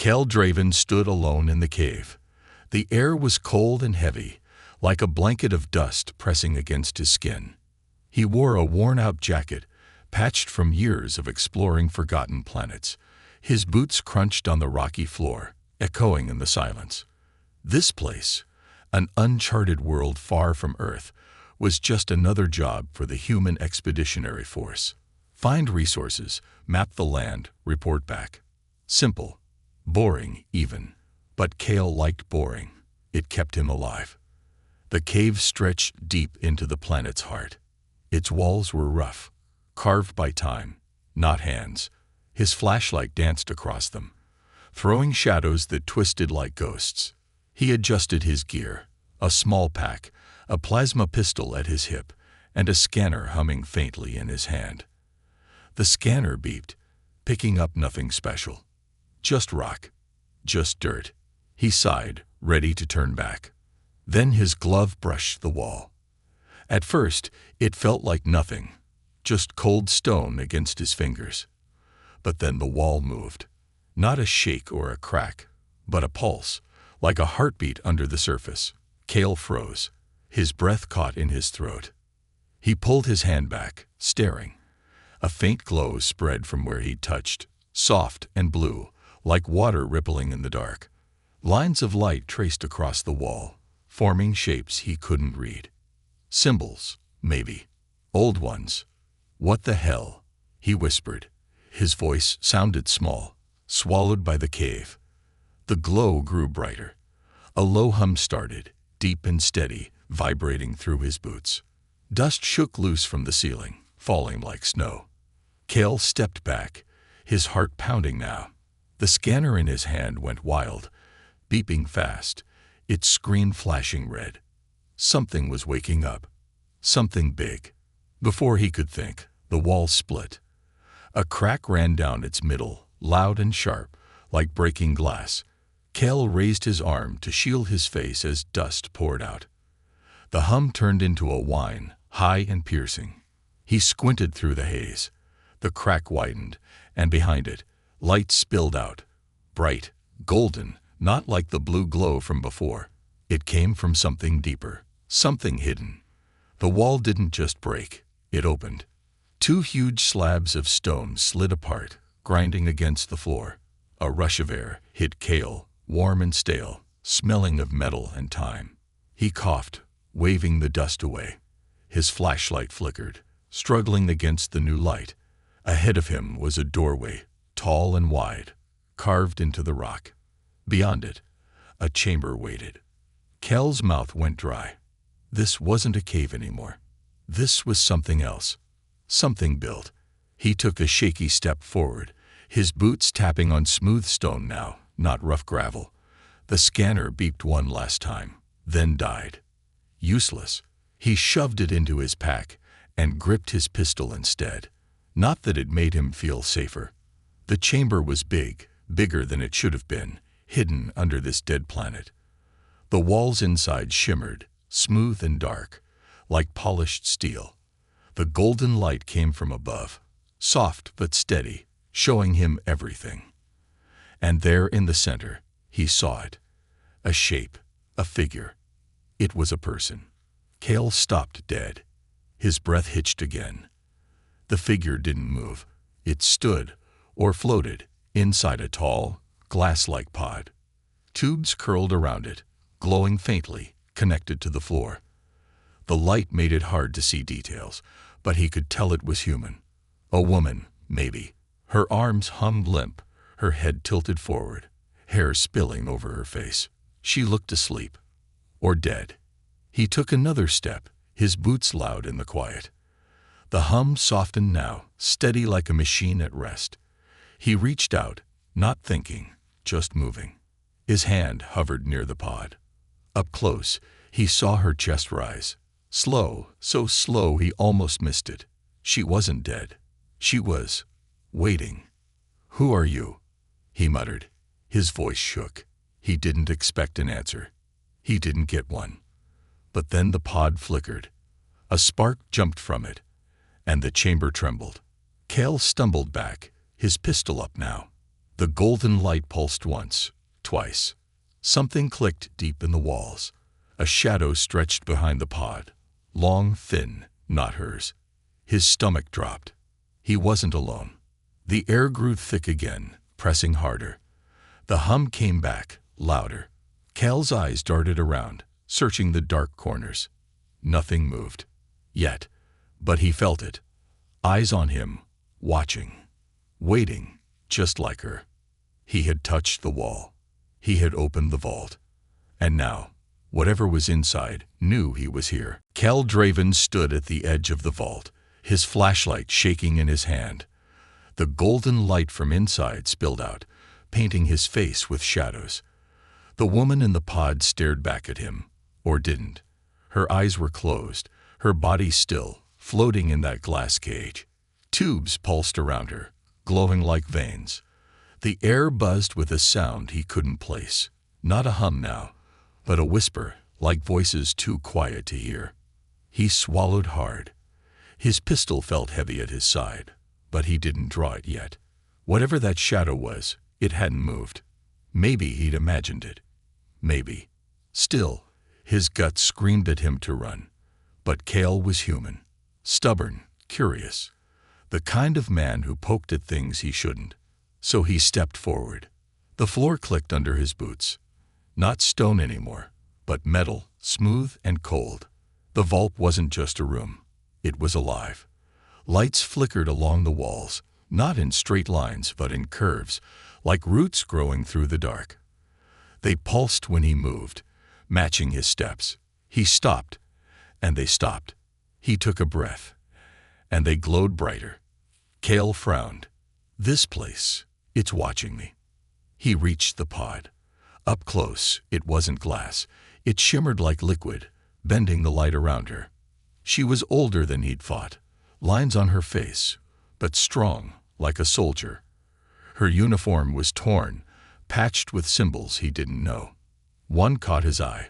Draven stood alone in the cave. The air was cold and heavy, like a blanket of dust pressing against his skin. He wore a worn-out jacket, patched from years of exploring forgotten planets. His boots crunched on the rocky floor, echoing in the silence. This place, an uncharted world far from Earth, was just another job for the human expeditionary force. Find resources, map the land, report back. Simple. Boring, even. But Kale liked boring. It kept him alive. The cave stretched deep into the planet's heart. Its walls were rough, carved by time, not hands. His flashlight danced across them, throwing shadows that twisted like ghosts. He adjusted his gear, a small pack, a plasma pistol at his hip, and a scanner humming faintly in his hand. The scanner beeped, picking up nothing special. Just rock. Just dirt. He sighed, ready to turn back. Then his glove brushed the wall. At first, it felt like nothing, just cold stone against his fingers. But then the wall moved. Not a shake or a crack, but a pulse, like a heartbeat under the surface. Kale froze. His breath caught in his throat. He pulled his hand back, staring. A faint glow spread from where he'd touched, soft and blue, like water rippling in the dark. Lines of light traced across the wall, forming shapes he couldn't read. Symbols, maybe. Old ones. What the hell? He whispered. His voice sounded small, swallowed by the cave. The glow grew brighter. A low hum started, deep and steady, vibrating through his boots. Dust shook loose from the ceiling, falling like snow. Kale stepped back, his heart pounding now. The scanner in his hand went wild, beeping fast, its screen flashing red. Something was waking up. Something big. Before he could think, the wall split. A crack ran down its middle, loud and sharp, like breaking glass. Kale raised his arm to shield his face as dust poured out. The hum turned into a whine, high and piercing. He squinted through the haze. The crack widened, and behind it, light spilled out. Bright, golden, not like the blue glow from before. It came from something deeper, something hidden. The wall didn't just break, it opened. Two huge slabs of stone slid apart, grinding against the floor. A rush of air hit Kale, warm and stale, smelling of metal and time. He coughed, waving the dust away. His flashlight flickered, struggling against the new light. Ahead of him was a doorway, tall and wide, carved into the rock. Beyond it, a chamber waited. Kale's mouth went dry. This wasn't a cave anymore. This was something else. Something built. He took a shaky step forward, his boots tapping on smooth stone now, not rough gravel. The scanner beeped one last time, then died. Useless. He shoved it into his pack and gripped his pistol instead. Not that it made him feel safer. The chamber was big, bigger than it should have been, hidden under this dead planet. The walls inside shimmered, smooth and dark, like polished steel. The golden light came from above, soft but steady, showing him everything. And there in the center, he saw it. A shape, a figure. It was a person. Kale stopped dead. His breath hitched again. The figure didn't move. It stood, or floated, inside a tall, glass-like pod. Tubes curled around it, glowing faintly, connected to the floor. The light made it hard to see details, but he could tell it was human. A woman, maybe. Her arms hung limp, her head tilted forward, hair spilling over her face. She looked asleep. Or dead. He took another step, his boots loud in the quiet. The hum softened now, steady like a machine at rest. He reached out, not thinking, just moving. His hand hovered near the pod. Up close, he saw her chest rise. Slow, so slow he almost missed it. She wasn't dead. She was waiting. "Who are you?" he muttered. His voice shook. He didn't expect an answer. He didn't get one. But then the pod flickered. A spark jumped from it, and the chamber trembled. Kale stumbled back, his pistol up now. The golden light pulsed once, twice. Something clicked deep in the walls. A shadow stretched behind the pod. Long, thin, not hers. His stomach dropped. He wasn't alone. The air grew thick again, pressing harder. The hum came back, louder. Cal's eyes darted around, searching the dark corners. Nothing moved. Yet. But he felt it. Eyes on him, watching. Waiting, just like her. He had touched the wall. He had opened the vault. And now, whatever was inside knew he was here. Cal Draven stood at the edge of the vault, his flashlight shaking in his hand. The golden light from inside spilled out, painting his face with shadows. The woman in the pod stared back at him, or didn't. Her eyes were closed, her body still, floating in that glass cage. Tubes pulsed around her, glowing like veins. The air buzzed with a sound he couldn't place. Not a hum now, but a whisper, like voices too quiet to hear. He swallowed hard. His pistol felt heavy at his side, but he didn't draw it yet. Whatever that shadow was, it hadn't moved. Maybe he'd imagined it. Maybe. Still, his gut screamed at him to run. But Cal was human. Stubborn, curious. The kind of man who poked at things he shouldn't. So he stepped forward. The floor clicked under his boots. Not stone anymore, but metal, smooth and cold. The vault wasn't just a room. It was alive. Lights flickered along the walls, not in straight lines but in curves, like roots growing through the dark. They pulsed when he moved, matching his steps. He stopped, and they stopped. He took a breath, and they glowed brighter. Cal frowned. This place, it's watching me. He reached the pod. Up close, it wasn't glass. It shimmered like liquid, bending the light around her. She was older than he'd thought, lines on her face, but strong, like a soldier. Her uniform was torn, patched with symbols he didn't know. One caught his eye.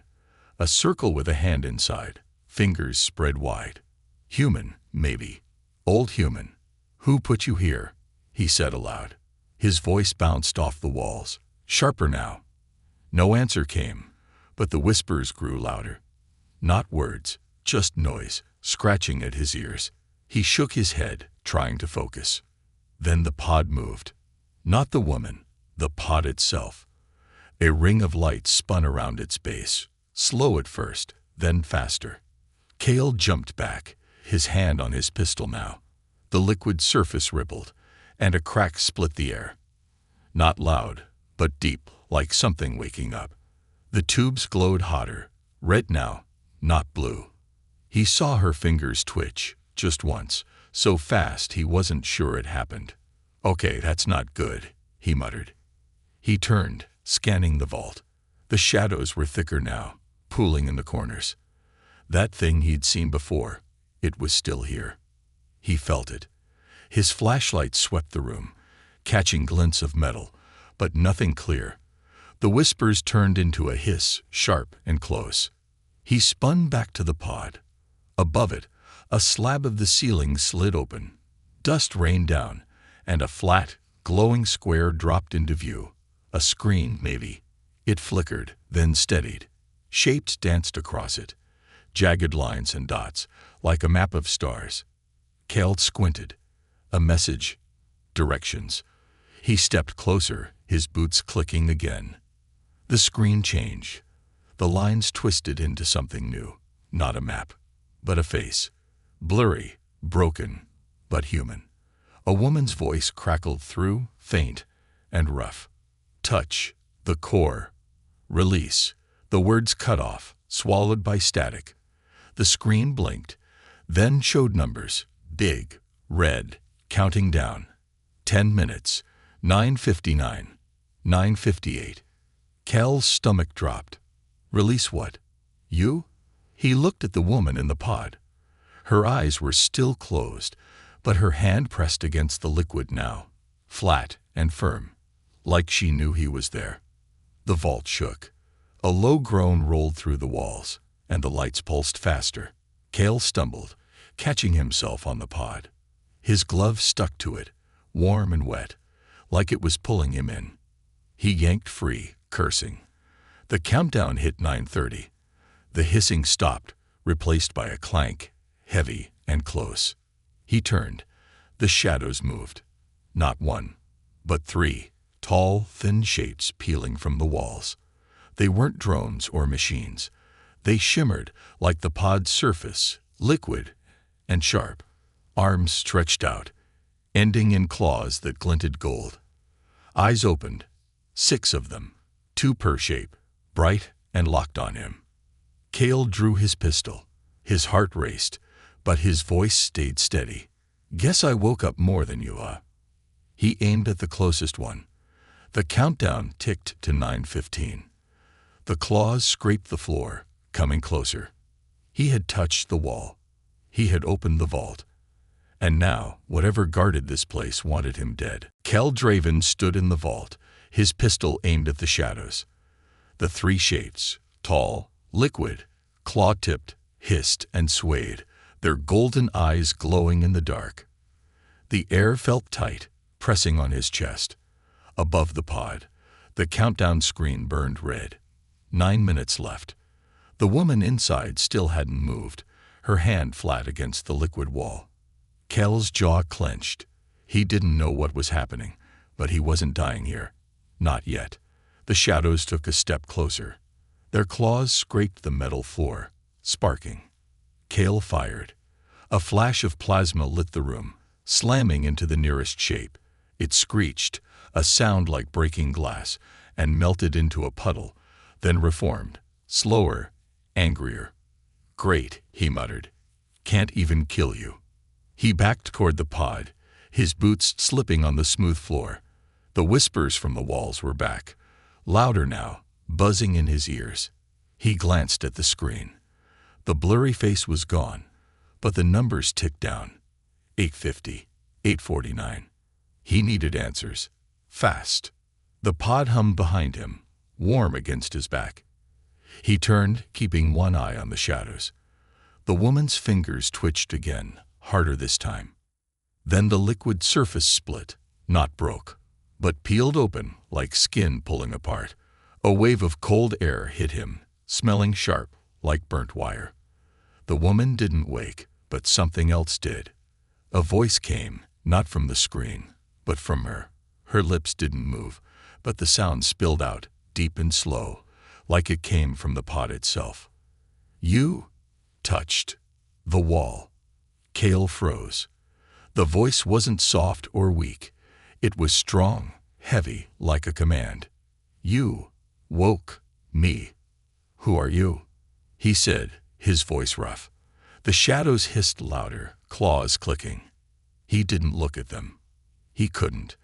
A circle with a hand inside, fingers spread wide. Human, maybe. Old human. Who put you here? He said aloud. His voice bounced off the walls, sharper now. No answer came, but the whispers grew louder. Not words, just noise, scratching at his ears. He shook his head, trying to focus. Then the pod moved. Not the woman, the pod itself. A ring of light spun around its base, slow at first, then faster. Cal jumped back, his hand on his pistol now. The liquid surface rippled, and a crack split the air. Not loud, but deep, like something waking up. The tubes glowed hotter, red now, not blue. He saw her fingers twitch, just once, so fast he wasn't sure it happened. Okay, that's not good, he muttered. He turned, scanning the vault. The shadows were thicker now, pooling in the corners. That thing he'd seen before, it was still here. He felt it. His flashlight swept the room, catching glints of metal, but nothing clear. The whispers turned into a hiss, sharp and close. He spun back to the pod. Above it, a slab of the ceiling slid open. Dust rained down, and a flat, glowing square dropped into view. A screen, maybe. It flickered, then steadied. Shapes danced across it. Jagged lines and dots, like a map of stars. Cal squinted. A message. Directions. He stepped closer, his boots clicking again. The screen changed. The lines twisted into something new. Not a map, but a face. Blurry, broken, but human. A woman's voice crackled through, faint and rough. Touch, the core. Release. The words cut off, swallowed by static. The screen blinked, then showed numbers, big, red, counting down. 10 minutes, 9:59, 9:58. Cal's stomach dropped. Release what? You? He looked at the woman in the pod. Her eyes were still closed, but her hand pressed against the liquid now, flat and firm, like she knew he was there. The vault shook. A low groan rolled through the walls, and the lights pulsed faster. Cal stumbled, catching himself on the pod. His glove stuck to it, warm and wet, like it was pulling him in. He yanked free, cursing. The countdown hit 9:30. The hissing stopped, replaced by a clank, heavy and close. He turned. The shadows moved. Not one, but three, tall, thin shapes peeling from the walls. They weren't drones or machines. They shimmered like the pod's surface, liquid and sharp. Arms stretched out, ending in claws that glinted gold. Eyes opened, 6 of them, 2 per shape, bright and locked on him. Cale drew his pistol. His heart raced, but his voice stayed steady. "Guess I woke up more than you, He aimed at the closest one. The countdown ticked to 9:15. The claws scraped the floor, coming closer. He had touched the wall. He had opened the vault. And now, whatever guarded this place wanted him dead. Kel Draven stood in the vault, his pistol aimed at the shadows. The 3 shapes, tall, liquid, claw-tipped, hissed and swayed, their golden eyes glowing in the dark. The air felt tight, pressing on his chest. Above the pod, the countdown screen burned red. 9 minutes left. The woman inside still hadn't moved, her hand flat against the liquid wall. Kel's jaw clenched. He didn't know what was happening, but he wasn't dying here. Not yet. The shadows took a step closer. Their claws scraped the metal floor, sparking. Cale fired. A flash of plasma lit the room, slamming into the nearest shape. It screeched, a sound like breaking glass, and melted into a puddle, then reformed, slower, angrier. "Great," he muttered. "Can't even kill you." He backed toward the pod, his boots slipping on the smooth floor. The whispers from the walls were back, louder now, buzzing in his ears. He glanced at the screen. The blurry face was gone, but the numbers ticked down. 8:50, 8:49. He needed answers. Fast. The pod hummed behind him, warm against his back. He turned, keeping one eye on the shadows. The woman's fingers twitched again, harder this time. Then the liquid surface split, not broke, but peeled open like skin pulling apart. A wave of cold air hit him, smelling sharp, like burnt wire. The woman didn't wake, but something else did. A voice came, not from the screen, but from her. Her lips didn't move, but the sound spilled out, deep and slow, like it came from the pod itself. "You touched the wall." Cale froze. The voice wasn't soft or weak. It was strong, heavy, like a command. "You woke me." "Who are you?" he said, his voice rough. The shadows hissed louder, claws clicking. He didn't look at them. He couldn't.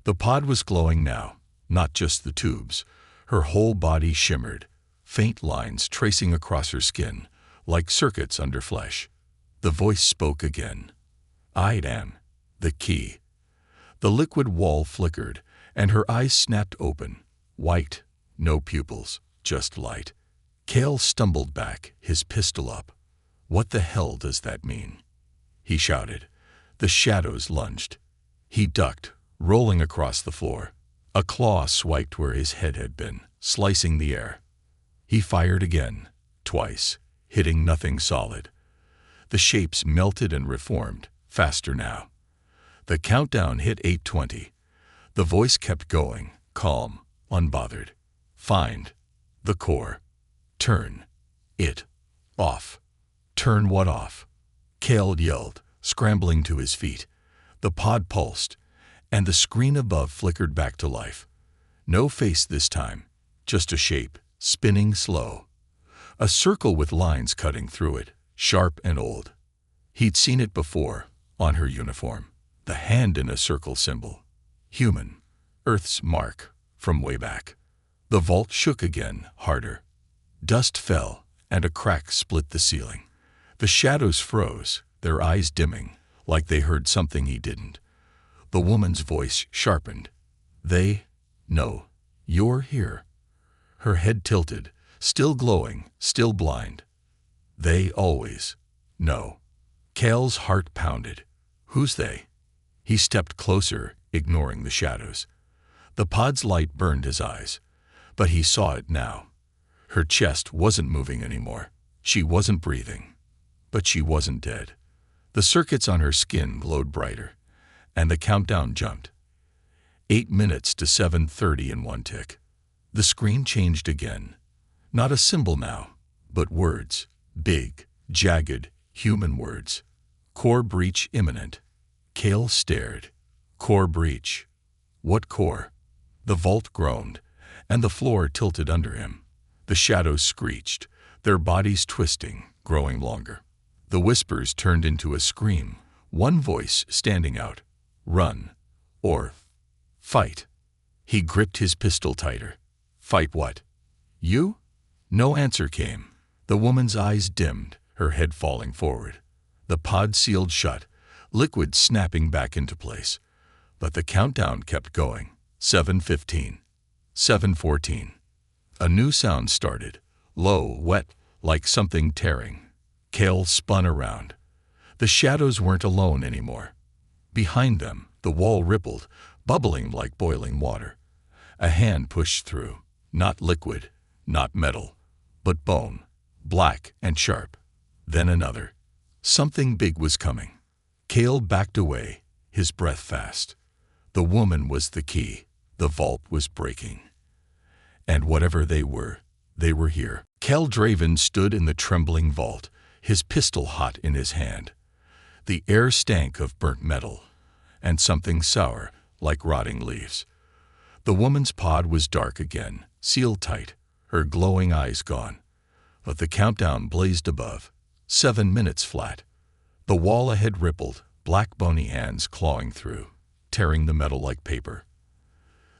The pod was glowing now, not just the tubes. Her whole body shimmered, faint lines tracing across her skin, like circuits under flesh. The voice spoke again. "I am the key." The liquid wall flickered, and her eyes snapped open, white, no pupils, just light. Cale stumbled back, his pistol up. "What the hell does that mean?" he shouted. The shadows lunged. He ducked, rolling across the floor. A claw swiped where his head had been, slicing the air. He fired again, twice, hitting nothing solid. The shapes melted and reformed, faster now. The countdown hit 8:20. The voice kept going, calm, unbothered. "Find the core. Turn it off." "Turn what off?" Cale yelled, scrambling to his feet. The pod pulsed, and the screen above flickered back to life. No face this time, just a shape, spinning slow. A circle with lines cutting through it, sharp and old. He'd seen it before, on her uniform. The hand in a circle symbol. Human. Earth's mark, from way back. The vault shook again, harder. Dust fell, and a crack split the ceiling. The shadows froze, their eyes dimming, like they heard something he didn't. The woman's voice sharpened. "They know you're here." Her head tilted, still glowing, still blind. "They always know." Cale's heart pounded. Who's they? He stepped closer, ignoring the shadows. The pod's light burned his eyes, but he saw it now. Her chest wasn't moving anymore. She wasn't breathing, but she wasn't dead. The circuits on her skin glowed brighter, and the countdown jumped. 8 minutes to 7:30 in one tick. The screen changed again. Not a symbol now, but words. Big, jagged, human words. Core breach imminent. Cale stared. Core breach. What core? The vault groaned, and the floor tilted under him. The shadows screeched, their bodies twisting, growing longer. The whispers turned into a scream, one voice standing out. Run. Or fight. He gripped his pistol tighter. Fight what? You? No answer came. The woman's eyes dimmed, her head falling forward. The pod sealed shut, liquid snapping back into place. But the countdown kept going. 7:15. 7:14. A new sound started, low, wet, like something tearing. Cale spun around. The shadows weren't alone anymore. Behind them, the wall rippled, bubbling like boiling water. A hand pushed through, not liquid, not metal, but bone, black and sharp. Then another. Something big was coming. Cale backed away, his breath fast. The woman was the key. The vault was breaking. And whatever they were here. Cale Draven stood in the trembling vault, his pistol hot in his hand. The air stank of burnt metal, and something sour, like rotting leaves. The woman's pod was dark again, sealed tight, her glowing eyes gone. But the countdown blazed above. 7 minutes flat. The wall ahead rippled, black bony hands clawing through, tearing the metal like paper.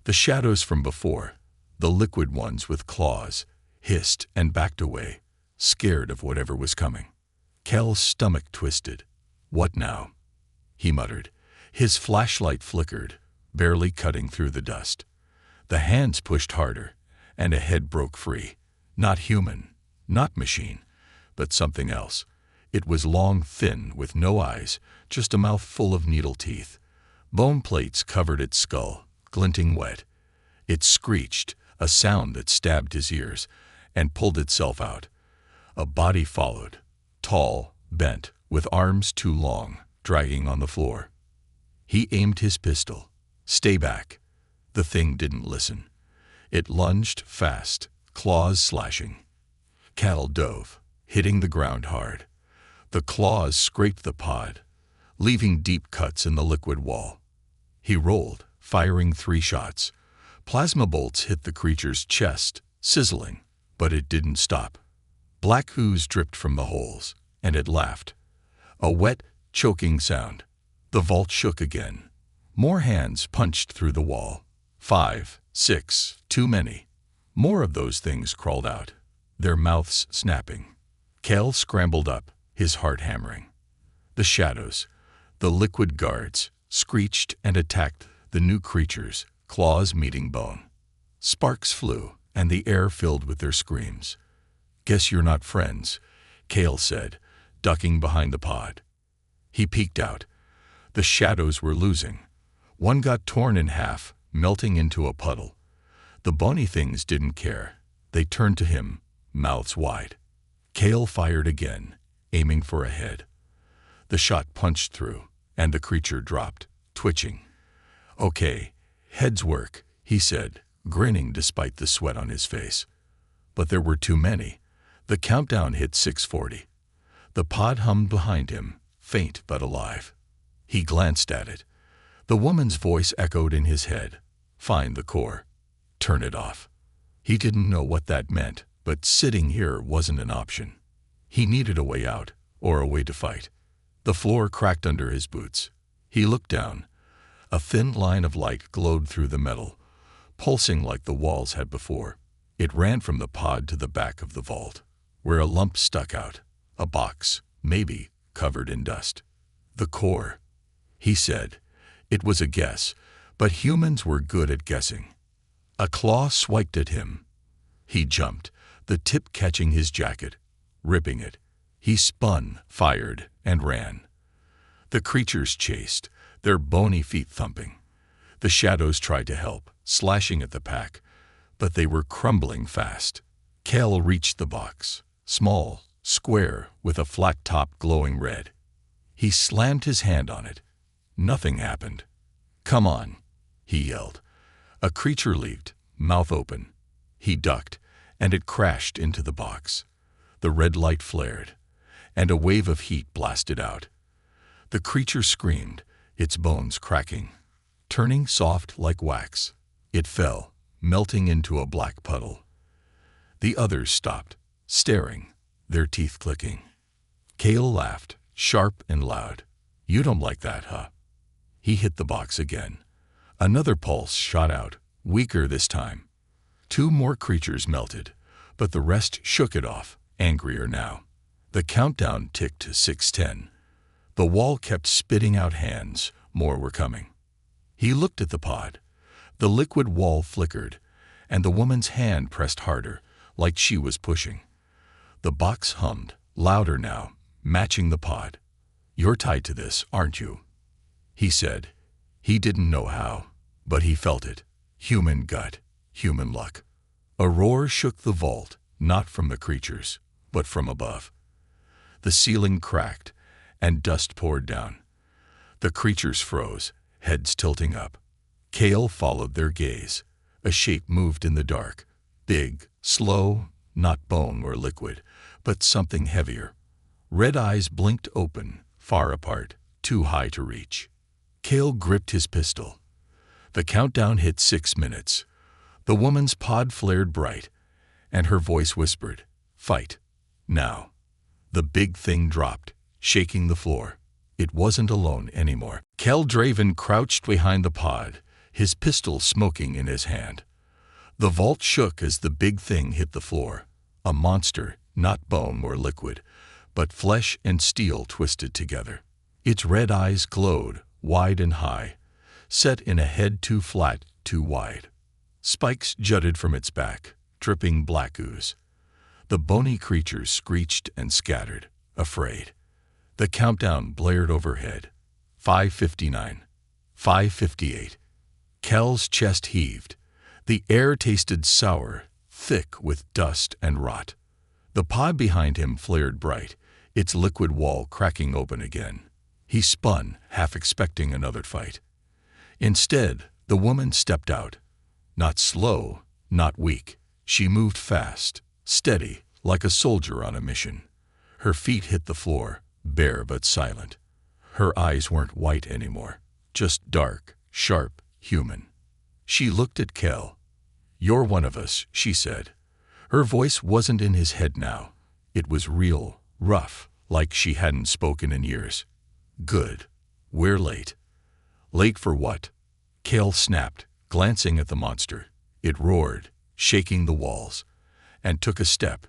The shadows from before, the liquid ones with claws, hissed and backed away, scared of whatever was coming. Cale's stomach twisted. What now? He muttered. His flashlight flickered, barely cutting through the dust. The hands pushed harder, and a head broke free. Not human, not machine, but something else. It was long, thin, with no eyes, just a mouth full of needle teeth. Bone plates covered its skull, glinting wet. It screeched, a sound that stabbed his ears, and pulled itself out. A body followed, tall, bent, with arms too long, dragging on the floor. He aimed his pistol. Stay back. The thing didn't listen. It lunged fast, claws slashing. Cale dove, hitting the ground hard. The claws scraped the pod, leaving deep cuts in the liquid wall. He rolled, firing 3 shots. Plasma bolts hit the creature's chest, sizzling, but it didn't stop. Black ooze dripped from the holes, and it laughed. A wet, choking sound. The vault shook again. More hands punched through the wall. 5, 6, too many. More of those things crawled out, their mouths snapping. Cale scrambled up, his heart hammering. The shadows, the liquid guards, screeched and attacked the new creatures, claws meeting bone. Sparks flew, and the air filled with their screams. Guess you're not friends, Cale said, ducking behind the pod. He peeked out. The shadows were losing. One got torn in half, melting into a puddle. The bony things didn't care. They turned to him, mouths wide. Cale fired again, aiming for a head. The shot punched through, and the creature dropped, twitching. Okay, heads work, he said, grinning despite the sweat on his face. But there were too many. The countdown hit 6:40. The pod hummed behind him, faint but alive. He glanced at it. The woman's voice echoed in his head. Find the core. Turn it off. He didn't know what that meant, but sitting here wasn't an option. He needed a way out, or a way to fight. The floor cracked under his boots. He looked down. A thin line of light glowed through the metal, pulsing like the walls had before. It ran from the pod to the back of the vault, where a lump stuck out. A box, maybe, covered in dust. The core, he said. It was a guess, but humans were good at guessing. A claw swiped at him. He jumped, the tip catching his jacket, ripping it. He spun, fired, and ran. The creatures chased, their bony feet thumping. The shadows tried to help, slashing at the pack, but they were crumbling fast. Kel reached the box, small, square, with a flat top glowing red. He slammed his hand on it. Nothing happened. "Come on," he yelled. A creature leaped, mouth open. He ducked, and it crashed into the box. The red light flared, and a wave of heat blasted out. The creature screamed, its bones cracking, turning soft like wax. It fell, melting into a black puddle. The others stopped, staring, their teeth clicking. Cale laughed, sharp and loud. "You don't like that, huh?" He hit the box again. Another pulse shot out, weaker this time. 2 more creatures melted, but the rest shook it off, angrier now. The countdown ticked to 6:10. The wall kept spitting out hands. More were coming. He looked at the pod. The liquid wall flickered, and the woman's hand pressed harder, like she was pushing. The box hummed, louder now, matching the pod. "You're tied to this, aren't you?" he said. He didn't know how, but he felt it. Human gut, human luck. A roar shook the vault, not from the creatures, but from above. The ceiling cracked, and dust poured down. The creatures froze, heads tilting up. Cale followed their gaze. A shape moved in the dark. Big, slow, not bone or liquid, but something heavier. Red eyes blinked open, far apart, too high to reach. Cale gripped his pistol. The countdown hit 6 minutes. The woman's pod flared bright, and her voice whispered, "Fight. Now." The big thing dropped, shaking the floor. It wasn't alone anymore. Kel Draven crouched behind the pod, his pistol smoking in his hand. The vault shook as the big thing hit the floor. A monster, not bone or liquid, but flesh and steel twisted together. Its red eyes glowed, wide and high, set in a head too flat, too wide. Spikes jutted from its back, dripping black ooze. The bony creatures screeched and scattered, afraid. The countdown blared overhead. 5:59. 5:58. Kel's chest heaved. The air tasted sour, thick with dust and rot. The pod behind him flared bright, its liquid wall cracking open again. He spun, half expecting another fight. Instead, the woman stepped out. Not slow, not weak. She moved fast, steady, like a soldier on a mission. Her feet hit the floor, bare but silent. Her eyes weren't white anymore, just dark, sharp, human. She looked at Kel. "You're one of us," she said. Her voice wasn't in his head now. It was real, rough, like she hadn't spoken in years. "Good. We're late." "Late for what?" Kel snapped, glancing at the monster. It roared, shaking the walls, and took a step,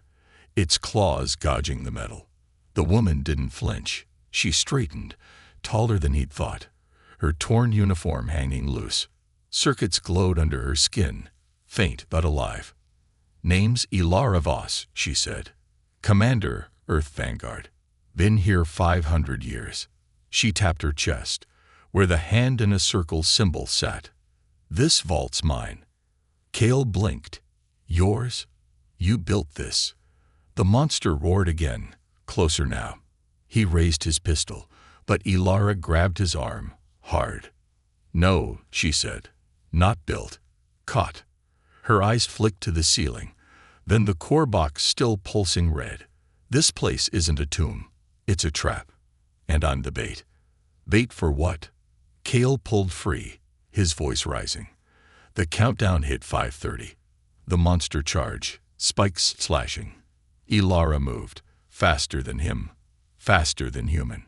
its claws gouging the metal. The woman didn't flinch. She straightened, taller than he'd thought, her torn uniform hanging loose. Circuits glowed under her skin, faint but alive. "Name's Ilara Voss," she said. "Commander, Earth Vanguard. Been here 500 years." She tapped her chest, where the hand in a circle symbol sat. "This vault's mine." Cale blinked. "Yours? You built this." The monster roared again, closer now. He raised his pistol, but Ilara grabbed his arm, hard. "No," she said. "Not built. Caught." Her eyes flicked to the ceiling, then the core box still pulsing red. "This place isn't a tomb. It's a trap. And I'm the bait." "Bait for what?" Cale pulled free, his voice rising. The countdown hit 5:30. The monster charged, spikes slashing. Ilara moved, faster than him, faster than human.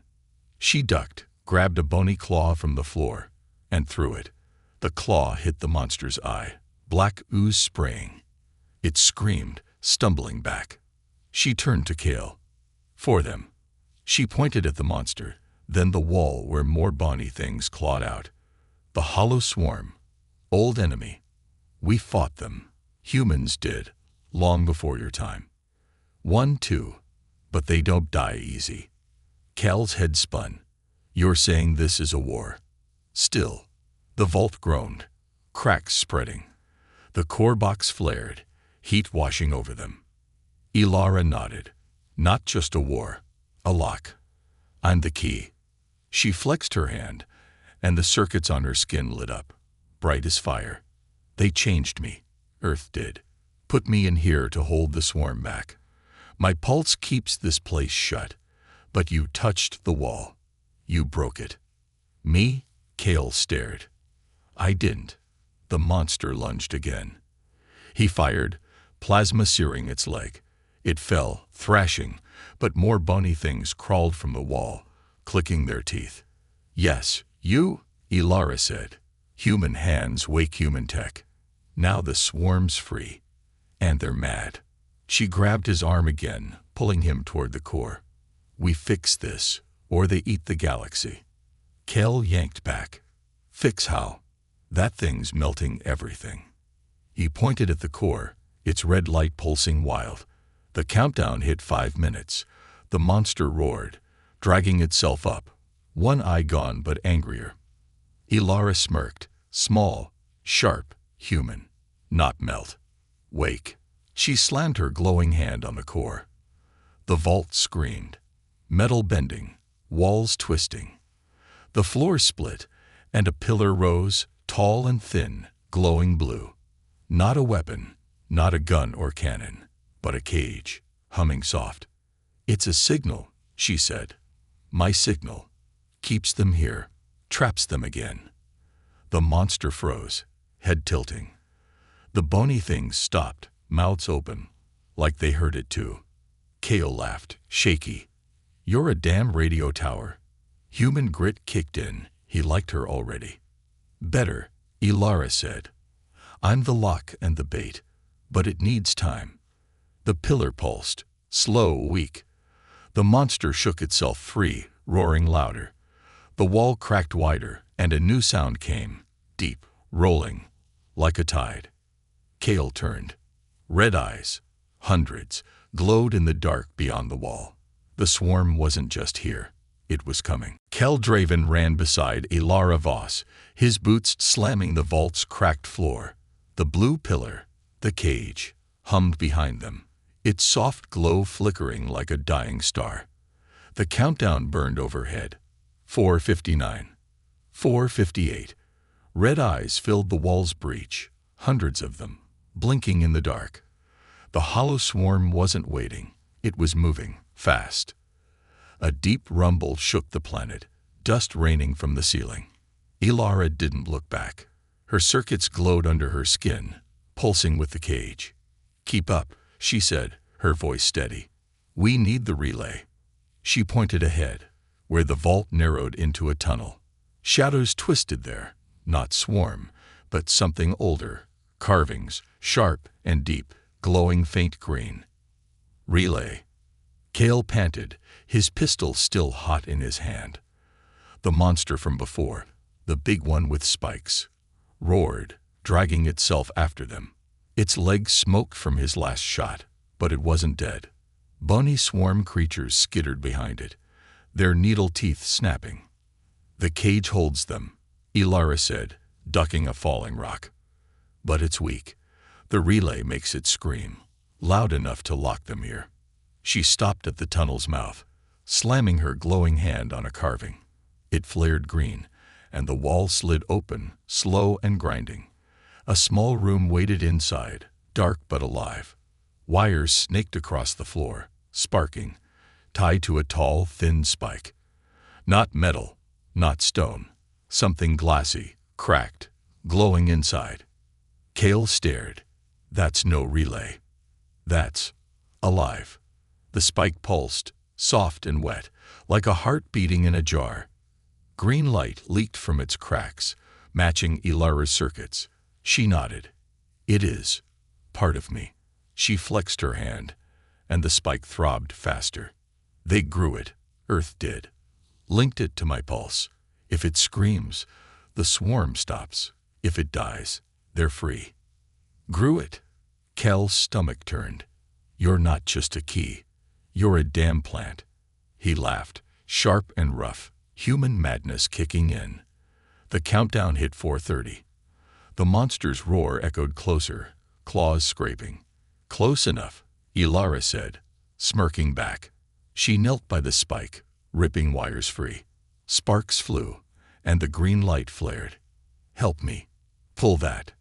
She ducked, grabbed a bony claw from the floor, and threw it. The claw hit the monster's eye, black ooze spraying. It screamed, stumbling back. She turned to Cale. "For them." She pointed at the monster, then the wall where more bony things clawed out. "The hollow swarm. Old enemy. We fought them. Humans did, long before your time. 1, 2. But they don't die easy." Cal's head spun. "You're saying this is a war?" Still, the vault groaned, cracks spreading. The core box flared, heat washing over them. Ilara nodded. Not just a war, a lock. I'm the key. She flexed her hand, and the circuits on her skin lit up, bright as fire. They changed me, Earth did. Put me in here to hold the swarm back. My pulse keeps this place shut, but you touched the wall. You broke it. Me? Kale stared. I didn't. The monster lunged again. He fired, plasma searing its leg. It fell, thrashing, but more bony things crawled from the wall, clicking their teeth. Yes, you, Ilara said. Human hands wake human tech. Now the swarm's free. And they're mad. She grabbed his arm again, pulling him toward the core. We fix this, or they eat the galaxy. Kel yanked back. Fix how? That thing's melting everything. He pointed at the core, its red light pulsing wild. The countdown hit 5 minutes. The monster roared, dragging itself up, one eye gone but angrier. Ilara smirked, small, sharp, human. Not melt. Wake. She slammed her glowing hand on the core. The vault screamed, metal bending, walls twisting. The floor split, and a pillar rose, tall and thin, glowing blue. Not a weapon, not a gun or cannon, but a cage, humming soft. It's a signal, she said. My signal. Keeps them here, traps them again. The monster froze, head tilting. The bony things stopped, mouths open, like they heard it too. Kale laughed, shaky. You're a damn radio tower. Human grit kicked in. He liked her already. Better, Ilara said. I'm the lock and the bait, but it needs time. The pillar pulsed, slow, weak. The monster shook itself free, roaring louder. The wall cracked wider, and a new sound came, deep, rolling, like a tide. Kale turned. Red eyes, hundreds, glowed in the dark beyond the wall. The swarm wasn't just here. It was coming. Kel Draven ran beside Ilara Voss, his boots slamming the vault's cracked floor. The blue pillar, the cage, hummed behind them, its soft glow flickering like a dying star. The countdown burned overhead. 4:59. 4:58. Red eyes filled the wall's breach, hundreds of them, blinking in the dark. The hollow swarm wasn't waiting. It was moving, fast. A deep rumble shook the planet, dust raining from the ceiling. Ilara didn't look back. Her circuits glowed under her skin, pulsing with the cage. Keep up, she said, her voice steady. We need the relay. She pointed ahead, where the vault narrowed into a tunnel. Shadows twisted there, not swarm, but something older, carvings, sharp and deep, glowing faint green. Relay. Kale panted, his pistol still hot in his hand. The monster from before, the big one with spikes, roared, dragging itself after them. Its legs smoked from his last shot, but it wasn't dead. Bony swarm creatures skittered behind it, their needle teeth snapping. The cage holds them, Ilara said, ducking a falling rock. But it's weak. The relay makes it scream, loud enough to lock them here. She stopped at the tunnel's mouth, slamming her glowing hand on a carving. It flared green, and the wall slid open, slow and grinding. A small room waited inside, dark but alive. Wires snaked across the floor, sparking, tied to a tall, thin spike. Not metal, not stone, something glassy, cracked, glowing inside. Kale stared. That's no relay. That's alive. The spike pulsed, soft and wet, like a heart beating in a jar. Green light leaked from its cracks, matching Ilara's circuits. She nodded. It is part of me. She flexed her hand, and the spike throbbed faster. They grew it, Earth did. Linked it to my pulse. If it screams, the swarm stops. If it dies, they're free. Grew it. Kel's stomach turned. You're not just a key. You're a damn plant. He laughed, sharp and rough, human madness kicking in. The countdown hit 4:30. The monster's roar echoed closer, claws scraping. "Close enough," Ilara said, smirking back. She knelt by the spike, ripping wires free. Sparks flew, and the green light flared. "Help me. Pull that."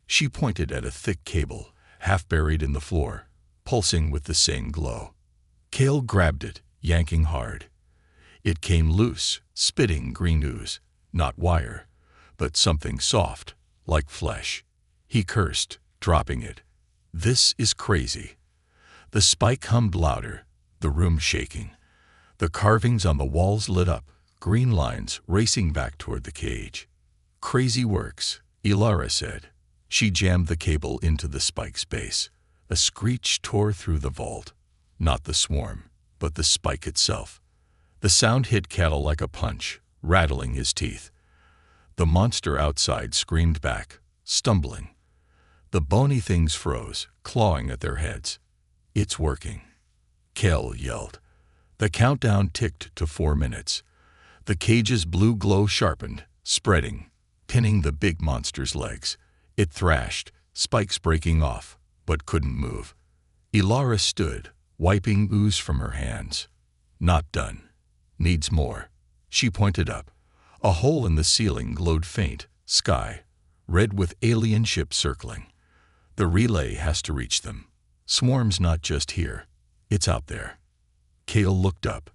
She pointed at a thick cable, half buried in the floor, pulsing with the same glow. Kale grabbed it, yanking hard. It came loose, spitting green ooze, not wire, but something soft, like flesh. He cursed, dropping it. "This is crazy." The spike hummed louder, the room shaking. The carvings on the walls lit up, green lines racing back toward the cage. "Crazy works," Ilara said. She jammed the cable into the spike's base. A screech tore through the vault. Not the swarm, but the spike itself. The sound hit Cattle like a punch, rattling his teeth. The monster outside screamed back, stumbling. The bony things froze, clawing at their heads. "It's working," Kel yelled. The countdown ticked to 4 minutes. The cage's blue glow sharpened, spreading, pinning the big monster's legs. It thrashed, spikes breaking off, but couldn't move. Ilara stood, wiping ooze from her hands. "Not done. Needs more." She pointed up. A hole in the ceiling glowed faint, sky, red with alien ships circling. "The relay has to reach them. Swarm's not just here. It's out there." Kale looked up.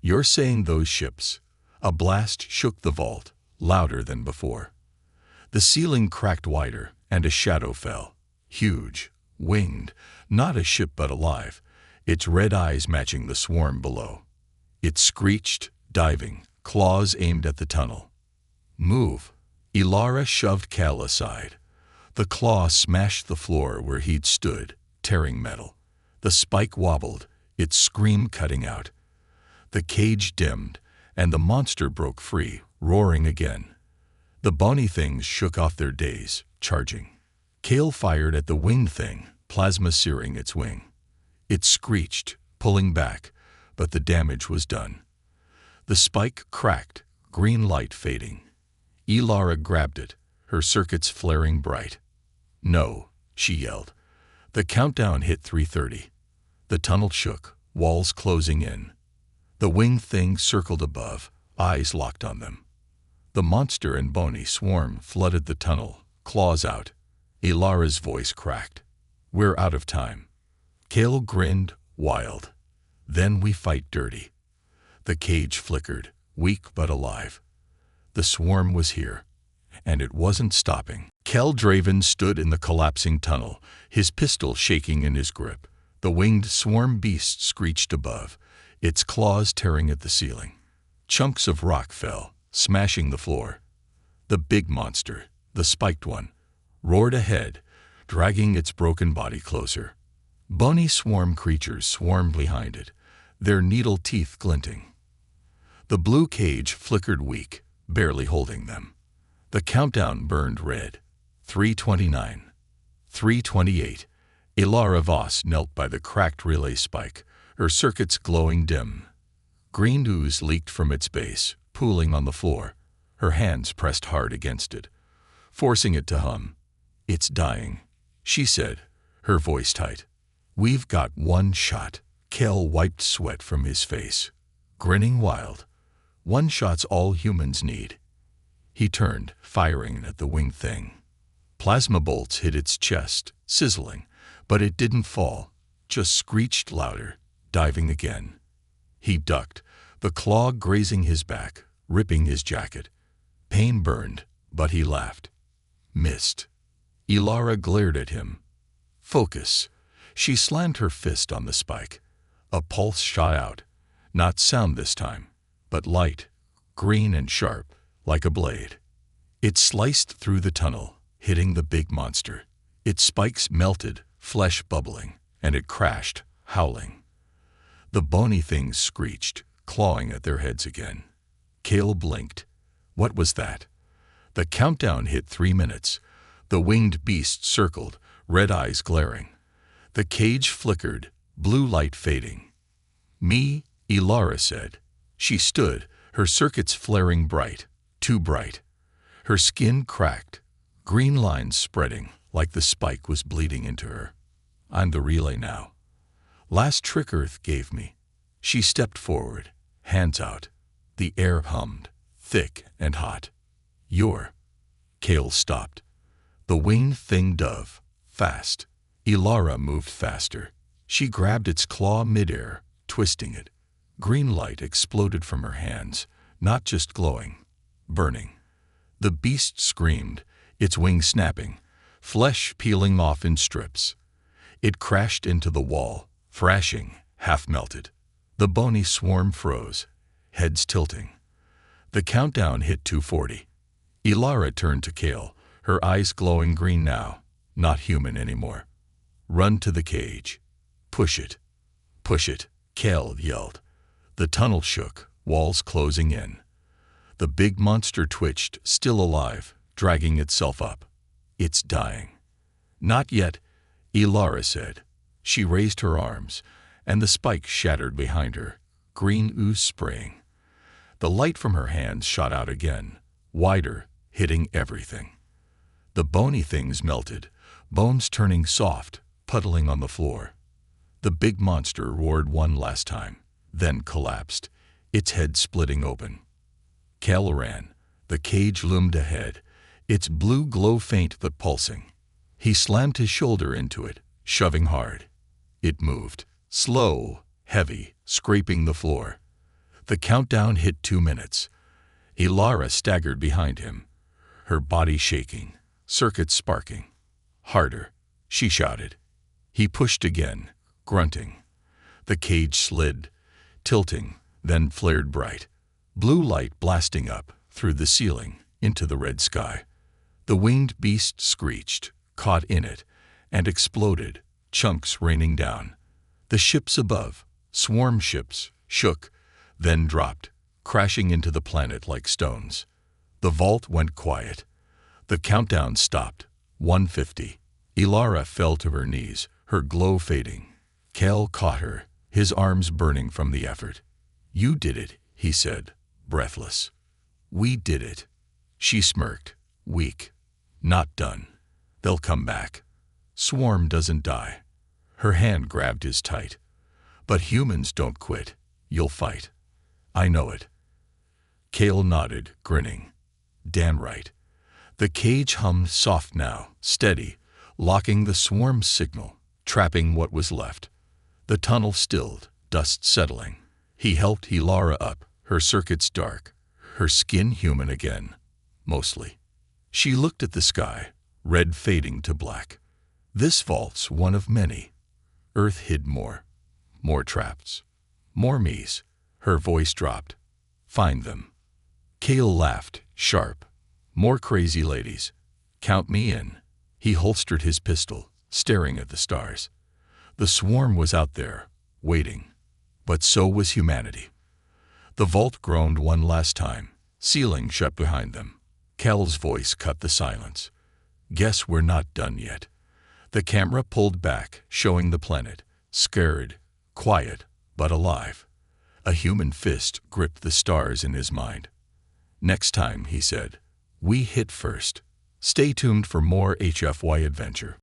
"You're saying those ships?" A blast shook the vault, louder than before. The ceiling cracked wider, and a shadow fell. Huge, winged, not a ship but alive, its red eyes matching the swarm below. It screeched, diving, claws aimed at the tunnel. "Move." Ilara shoved Cal aside. The claw smashed the floor where he'd stood, tearing metal. The spike wobbled, its scream cutting out. The cage dimmed, and the monster broke free, roaring again. The bony things shook off their daze, charging. Kale fired at the winged thing, plasma searing its wing. It screeched, pulling back, but the damage was done. The spike cracked, green light fading. Ilara grabbed it, her circuits flaring bright. "No," she yelled. The countdown hit 3:30. The tunnel shook, walls closing in. The winged thing circled above, eyes locked on them. The monster and bony swarm flooded the tunnel, claws out. Ilara's voice cracked. "We're out of time." Kale grinned, wild. "Then we fight dirty." The cage flickered, weak but alive. The swarm was here, and it wasn't stopping. Kel Draven stood in the collapsing tunnel, his pistol shaking in his grip. The winged swarm beast screeched above, its claws tearing at the ceiling. Chunks of rock fell, smashing the floor. The big monster, the spiked one, roared ahead, dragging its broken body closer. Bony swarm creatures swarmed behind it, their needle teeth glinting. The blue cage flickered weak, barely holding them. The countdown burned red. 3:29. 3:28. Ilara Voss knelt by the cracked relay spike, her circuits glowing dim. Green ooze leaked from its base, pooling on the floor. Her hands pressed hard against it, forcing it to hum. "It's dying," she said, her voice tight. "We've got one shot." Kel wiped sweat from his face, grinning wild. "One shot's all humans need." He turned, firing at the winged thing. Plasma bolts hit its chest, sizzling, but it didn't fall, just screeched louder, diving again. He ducked, the claw grazing his back, ripping his jacket. Pain burned, but he laughed. "Missed." Ilara glared at him. "Focus." She slammed her fist on the spike. A pulse shot out, not sound this time, but light, green and sharp, like a blade. It sliced through the tunnel, hitting the big monster. Its spikes melted, flesh bubbling, and it crashed, howling. The bony things screeched, clawing at their heads again. Kale blinked. What was that? The countdown hit 3 minutes. The winged beast circled, red eyes glaring. The cage flickered, blue light fading. "Me," Ilara said. She stood, her circuits flaring bright, too bright. Her skin cracked, green lines spreading like the spike was bleeding into her. I'm the relay now. Last trick Earth gave me. She stepped forward, hands out. The air hummed, thick and hot. You're... Kale stopped. The winged thing dove, fast. Ilara moved faster. She grabbed its claw midair, twisting it. Green light exploded from her hands, not just glowing, burning. The beast screamed, its wings snapping, flesh peeling off in strips. It crashed into the wall, thrashing, half-melted. The bony swarm froze, heads tilting. The countdown hit 240. Ilara turned to Kale, her eyes glowing green now, not human anymore. Run to the cage. Push it. Push it, Kale yelled. The tunnel shook, walls closing in. The big monster twitched, still alive, dragging itself up. It's dying. Not yet, Ilara said. She raised her arms, and the spike shattered behind her, green ooze spraying. The light from her hands shot out again, wider, hitting everything. The bony things melted, bones turning soft, puddling on the floor. The big monster roared one last time, then collapsed, its head splitting open. Kale ran. The cage loomed ahead, its blue glow faint but pulsing. He slammed his shoulder into it, shoving hard. It moved, slow, heavy, scraping the floor. The countdown hit 2 minutes. Ilara staggered behind him, her body shaking, circuits sparking. Harder, she shouted. He pushed again, grunting. The cage slid, tilting, then flared bright. Blue light blasting up, through the ceiling, into the red sky. The winged beast screeched, caught in it, and exploded, chunks raining down. The ships above, swarm ships, shook, then dropped, crashing into the planet like stones. The vault went quiet. The countdown stopped. 150. Ilara fell to her knees, her glow fading. Kale caught her, his arms burning from the effort. You did it, he said, breathless. We did it. She smirked, weak. Not done. They'll come back. Swarm doesn't die. Her hand grabbed his tight. But humans don't quit. You'll fight. I know it. Kale nodded, grinning. Damn right. The cage hummed soft now, steady, locking the swarm's signal, trapping what was left. The tunnel stilled, dust settling. He helped Ilara up, her circuits dark, her skin human again, mostly. She looked at the sky, red fading to black. This vault's one of many. Earth hid more. More traps. More me's. Her voice dropped. Find them. Kale laughed, sharp. More crazy ladies. Count me in. He holstered his pistol, staring at the stars. The swarm was out there, waiting. But so was humanity. The vault groaned one last time, ceiling shut behind them. Kale's voice cut the silence. Guess we're not done yet. The camera pulled back, showing the planet, scared, quiet, but alive. A human fist gripped the stars in his mind. Next time, he said, we hit first. Stay tuned for more HFY adventure.